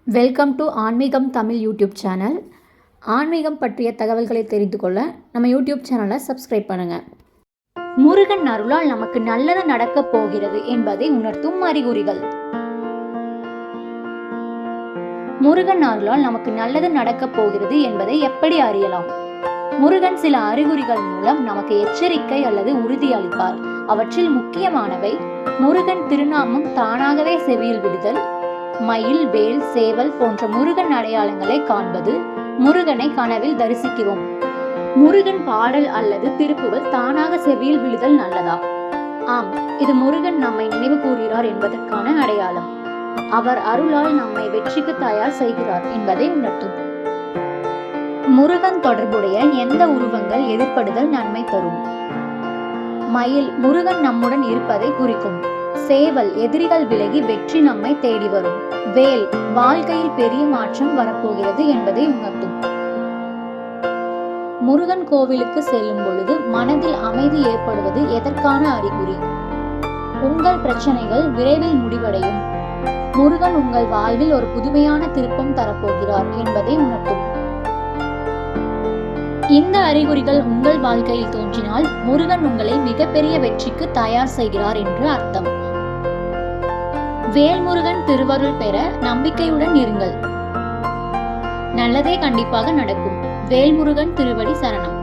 Welcome to ஆன்மீகம் Tamil YouTube channel. ஆன்மீகம் பற்றிய தகவல்களை தெரிந்து கொள்ள நம்ம யூடியூப் சேனலை சப்ஸ்கிரைப் பண்ணுங்கள். முருகன் அருளால் நமக்கு நல்லது நடக்கப் போகிறது என்பதை உணர்த்தும் அறிகுறிகள். முருகன் அருளால் நமக்கு நல்லது நடக்கப் போகிறது என்பதை எப்படி அறியலாம்? முருகன் சில அறிகுறிகள் மூலம் நமக்கு எச்சரிக்கை அல்லது உறுதி அளிப்பார். அவற்றில் முக்கியமானவை: முருகன் திருநாமம் தானாகவே செவியில் விடுதல், மயில், வேல், சேவல் போன்ற முருகன் அடையாளங்களை காண்பது, முருகனை கனவில் தரிசிக்கிறோம். முருகன் பாடல் அல்லது திருப்புகள் தானாக செவியில் விழுதல் நல்லதா? ஆம், இது முருகன் நம்மை நினைவு கூறுகிறார் என்பதற்கான அடையாளம். அவர் அருளால் நம்மை வெற்றிக்கு தயார் செய்கிறார் என்பதை உணர்த்தும். முருகன் தொடர்புடைய எந்த உருவங்கள் எதிர்ப்படுதல் நன்மை தரும்? மயில் முருகன் நம்முடன் இருப்பதை குறிக்கும். சேவல் எதிரிகள் விலகி வெற்றி நம்மை தேடி வரும். வேல் வாழ்க்கையில் பெரிய மாற்றம் வரப்போகிறது என்பதை உணர்த்தும். முருகன் கோவிலுக்கு செல்லும் பொழுது மனதில் அமைதி ஏற்படுவது எதற்கான அறிகுறி? உங்கள் பிரச்சனைகள் விரைவில் முடிவடையும். முருகன் உங்கள் வாழ்வில் ஒரு புதுமையான திருப்பம் தரப்போகிறார் என்பதை உணர்த்தும். இந்த அறிகுறிகள் உங்கள் வாழ்க்கையில் தோன்றினால் முருகன் உங்களை மிகப்பெரிய வெற்றிக்கு தயார் செய்கிறார் என்று அர்த்தம். வேல்முருகன் திருவருள் பெற நம்பிக்கையுடன் இருங்கள். நல்லதே கண்டிப்பாக நடக்கும். வேல்முருகன் திருவடி சரணம்.